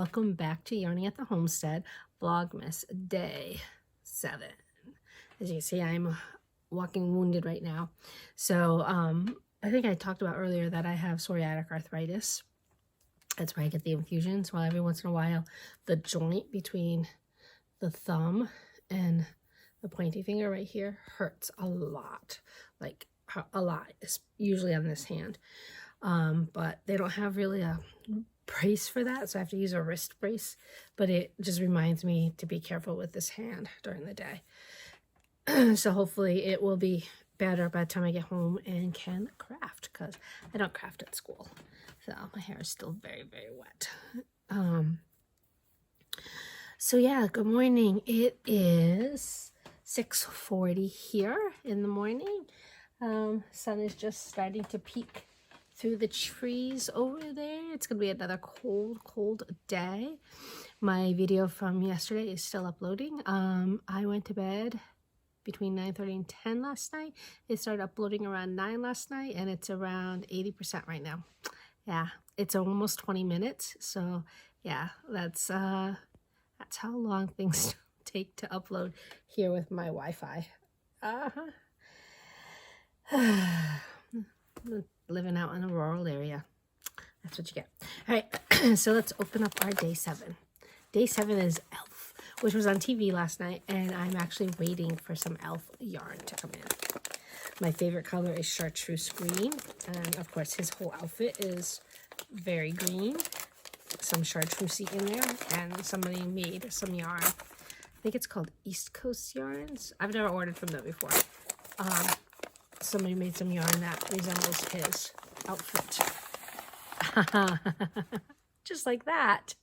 welcome back to Yarning at the Homestead, Vlogmas Day 7. As you can see, I'm walking wounded right now. So I think I talked about earlier that I have psoriatic arthritis. That's where I get the infusions. Well, every once in a while, the joint between the thumb and the pointy finger right here hurts a lot. Like a lot. It's usually on this hand. But they don't have really a brace for that, so I have to use a wrist brace, but it just reminds me to be careful with this hand during the day. So hopefully it will be better by the time I get home and can craft, because I don't craft at school, so my hair is still very, very wet. So yeah, good morning. It is 6:40 here in the morning. Sun is just starting to peek through the trees over there. It's gonna be another cold day. My video from yesterday is still uploading. I went to bed between 9:30 and 10 last night. It started uploading around 9 last night, and it's around 80% right now. Yeah, it's almost 20 minutes. So yeah, that's how long things take to upload here with my Wi-Fi. Living out in a rural area. That's what you get. All right, so let's open up our day 7. Day 7 is Elf, which was on TV last night, and I'm actually waiting for some Elf yarn to come in. My favorite color is chartreuse green, and of course his whole outfit is very green. Some chartreusey in there, and somebody made some yarn. I think it's called East Coast Yarns. I've never ordered from them before. Somebody made some yarn that resembles his outfit. Just like that.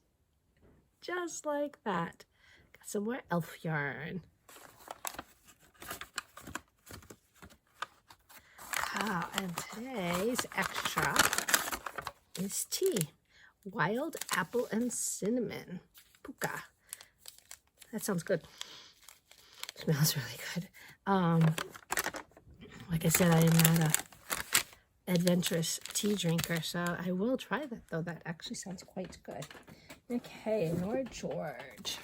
Just like that. Got some more Elf yarn. Ah, and today's extra is tea. Wild apple and cinnamon. Puka. That sounds good. Smells really good. Like I said, I am not a adventurous tea drinker, so I will try that, though. That actually sounds quite good. Okay, Lord George.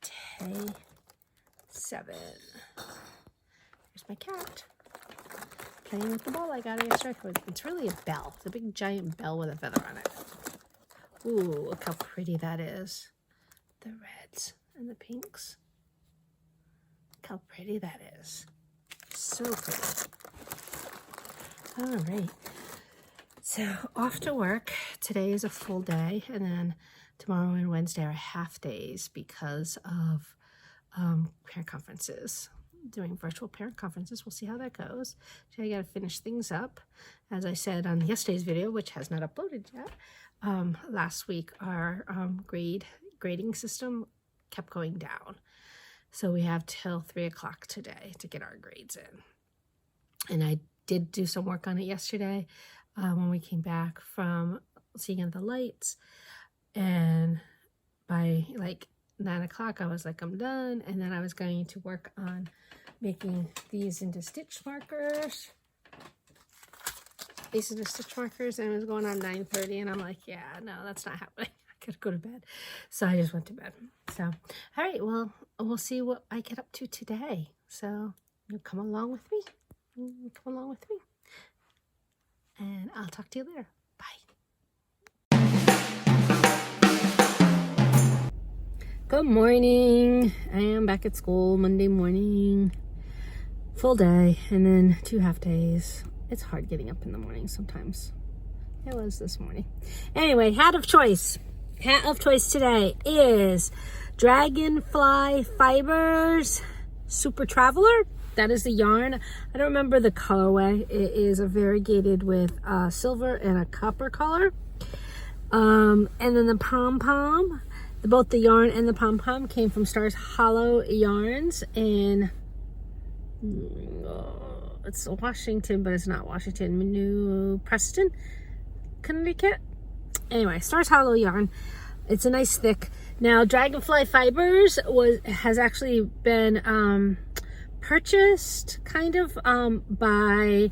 Day 7. Here's my cat. Playing with the ball I got yesterday. It's really a bell. It's a big giant bell with a feather on it. Ooh, look how pretty that is. The reds and the pinks. Look how pretty that is. So pretty. All right. So off to work. Today is a full day, and then tomorrow and Wednesday are half days because of parent conferences. Doing virtual parent conferences. We'll see how that goes. So I got to finish things up. As I said on yesterday's video, which has not uploaded yet, last week our grading system kept going down. So we have till 3 o'clock today to get our grades in. And I did do some work on it yesterday when we came back from seeing the lights. And by like 9 o'clock, I was like, I'm done. And then I was going to work on making these into stitch markers. These are the stitch markers, and it was going on 9:30. And I'm like, yeah, no, that's not happening. Gotta go to bed. So I just went to bed. So all right, well, we'll see what I get up to today. So you come along with me. And I'll talk to you later. Bye. Good morning. I am back at school Monday morning. Full day, and then 2 half days. It's hard getting up in the morning sometimes. It was this morning. Anyway, hat of choice. Hat of choice today is Dragonfly Fibers Super Traveler. That is the yarn. I don't remember the colorway. It is a variegated with silver and a copper color. And then the pom-pom. Both the yarn and the pom-pom came from Stars Hollow Yarns in it's Washington, but it's not Washington. New Preston, Connecticut. Anyway, Stars Hollow yarn. It's a nice thick. Now, Dragonfly Fibers has actually been purchased kind of by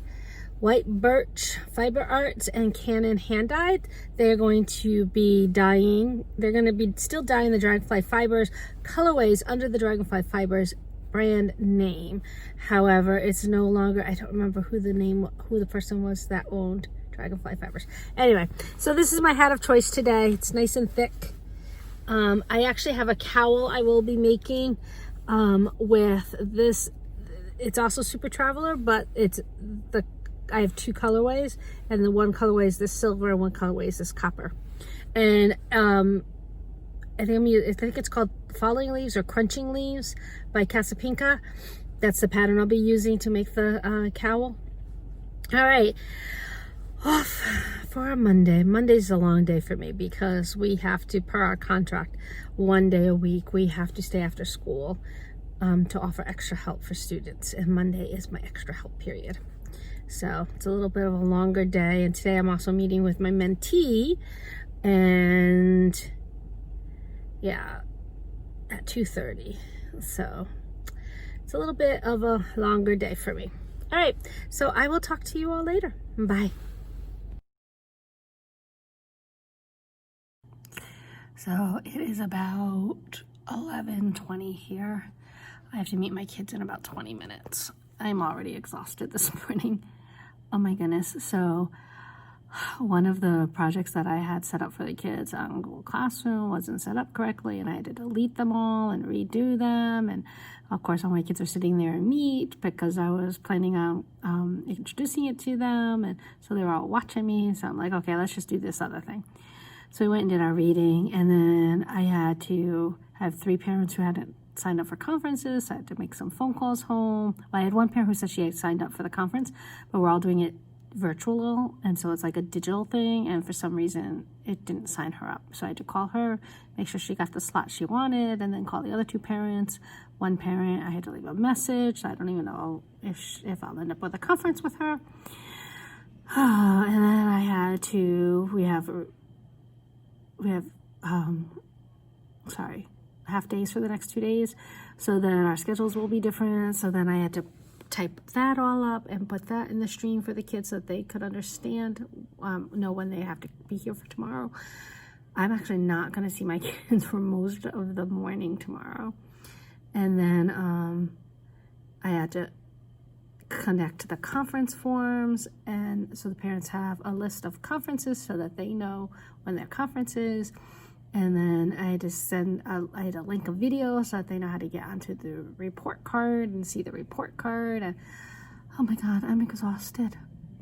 White Birch Fiber Arts and Canon hand dyed. They're going to be dyeing. They're going to be still dyeing the Dragonfly Fibers colorways under the Dragonfly Fibers brand name. However, it's no longer, I don't remember who the person was that owned Dragonfly Fibers. Anyway, so this is my hat of choice today. It's nice and thick. I actually have a cowl I will be making with this. It's also Super Traveler, but I have two colorways, and the one colorway is this silver and one colorway is this copper. And I think it's called Falling Leaves or Crunching Leaves by Casapinka. That's the pattern I'll be using to make the cowl. All right, off for a Monday. Monday's a long day for me because we have to, per our contract, 1 day a week, we have to stay after school to offer extra help for students. And Monday is my extra help period. So it's a little bit of a longer day. And today I'm also meeting with my mentee. And yeah, at 2:30. So it's a little bit of a longer day for me. All right, so I will talk to you all later. Bye. So it is about 11:20 here. I have to meet my kids in about 20 minutes. I'm already exhausted this morning. Oh my goodness. So one of the projects that I had set up for the kids on Google Classroom wasn't set up correctly, and I had to delete them all and redo them. And of course, all my kids are sitting there in meet because I was planning on introducing it to them. And so they were all watching me. So I'm like, okay, let's just do this other thing. So we went and did our reading, and then I had to have 3 parents who hadn't signed up for conferences. So I had to make some phone calls home. Well, I had one parent who said she had signed up for the conference, but we're all doing it virtual, and so it's like a digital thing, and for some reason it didn't sign her up. So I had to call her, make sure she got the slot she wanted, and then call the other 2 parents. One parent, I had to leave a message. I don't even know if I'll end up with a conference with her. And then I had to, we have half days for the next 2 days, so then our schedules will be different. So then I had to type that all up and put that in the stream for the kids so that they could understand, know when they have to be here for tomorrow. I'm actually not going to see my kids for most of the morning tomorrow. And then I had to connect the conference forms, and so the parents have a list of conferences so that they know when their conference is. And then I had to I had to link a video so that they know how to get onto the report card and see the report card. And oh my God, I'm exhausted.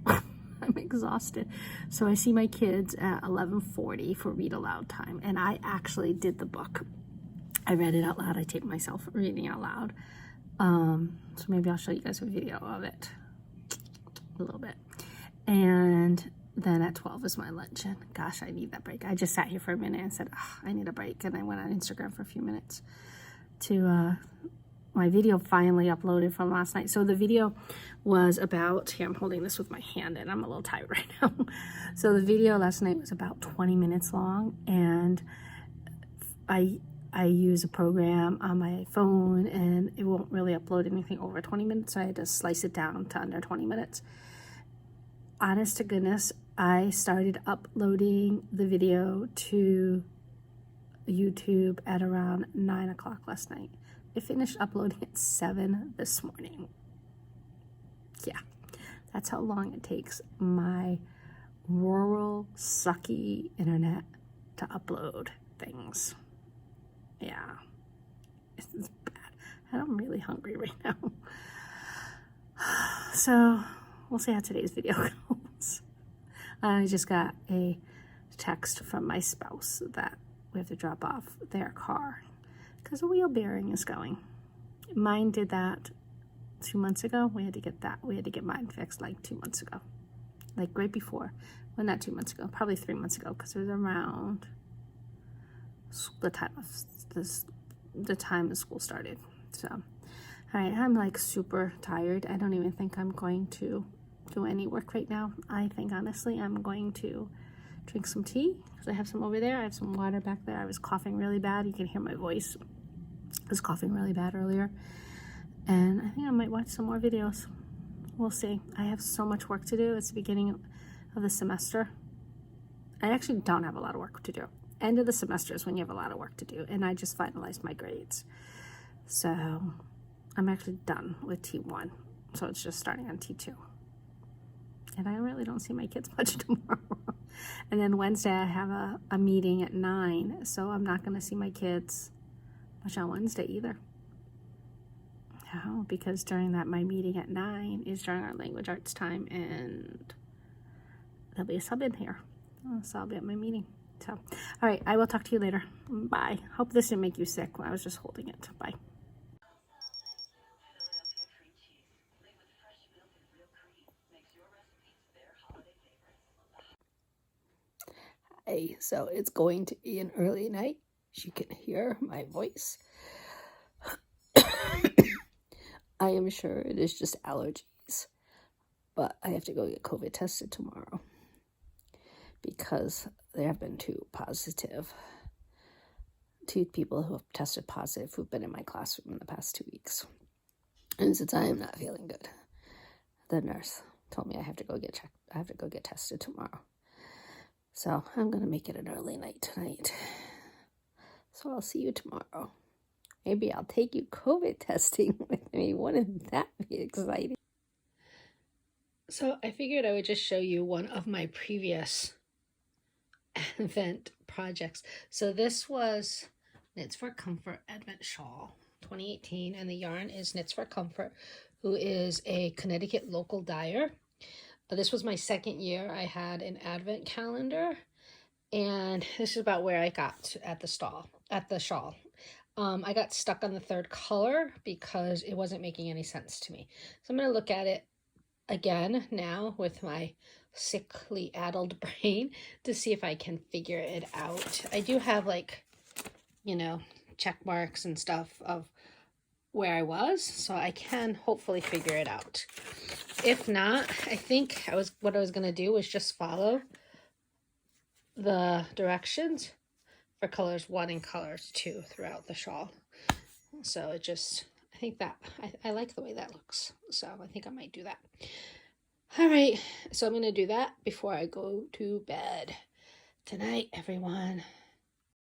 I'm exhausted. So I see my kids at 11:40 for read aloud time. And I actually did the book. I read it out loud. I taped myself reading out loud. So maybe I'll show you guys a video of it a little bit. And then at 12 is my lunch, and gosh, I need that break. I just sat here for a minute and said, oh, I need a break, and I went on Instagram for a few minutes to my video finally uploaded from last night. So the video was about, here, I'm holding this with my hand, and I'm a little tired right now. So the video last night was about 20 minutes long, and I use a program on my phone, and it won't really upload anything over 20 minutes, so I had to slice it down to under 20 minutes. Honest to goodness, I started uploading the video to YouTube at around 9 o'clock last night. I finished uploading at 7 this morning. Yeah, that's how long it takes my rural, sucky internet to upload things. Yeah, it's bad. And I'm really hungry right now. So we'll see how today's video goes. I just got a text from my spouse that we have to drop off their car because a wheel bearing is going. Mine did that 2 months ago. We had to get mine fixed like 2 months ago, like right before. Well, not 2 months ago, probably 3 months ago, because it was around the time of school started. So, all right, I'm like super tired. I don't even think I'm going to do any work right now. I think honestly I'm going to drink some tea because I have some over there. I have some water back there. I was coughing really bad. You can hear my voice. I was coughing really bad earlier. And I think I might watch some more videos. We'll see. I have so much work to do. It's the beginning of the semester. I actually don't have a lot of work to do. End of the semester is when you have a lot of work to do, and I just finalized my grades. So I'm actually done with T1. So it's just starting on T2. And I really don't see my kids much tomorrow. And then Wednesday I have a meeting at 9, so I'm not going to see my kids much on Wednesday either. No, because during that, my meeting at 9 is during our language arts time, and there'll be a sub in here. So I'll be at my meeting. So, all right, I will talk to you later. Bye. Hope this didn't make you sick when I was just holding it. Bye. Hey, so it's going to be an early night. As you can hear my voice. I am sure it is just allergies, but I have to go get COVID tested tomorrow because there have been two people who have tested positive who've been in my classroom in the past 2 weeks. And since I am not feeling good, the nurse told me I have to go get checked. I have to go get tested tomorrow. So I'm going to make it an early night tonight. So I'll see you tomorrow. Maybe I'll take you COVID testing with me. Wouldn't that be exciting? So I figured I would just show you one of my previous Advent projects. So this was Knits for Comfort Advent Shawl 2018, and the yarn is Knits for Comfort, who is a Connecticut local dyer. This was my second year I had an Advent calendar, and this is about where I got at the shawl. I got stuck on the third color because it wasn't making any sense to me. So I'm going to look at it again now with my sickly addled brain to see if I can figure it out. I do have, like, you know, check marks and stuff of where I was, so I can hopefully figure it out. If not, I think what I was going to do was just follow the directions for colors 1 and colors 2 throughout the shawl. So it just, I think that, I like the way that looks. So I think I might do that. All right, so I'm going to do that before I go to bed. Tonight, everyone.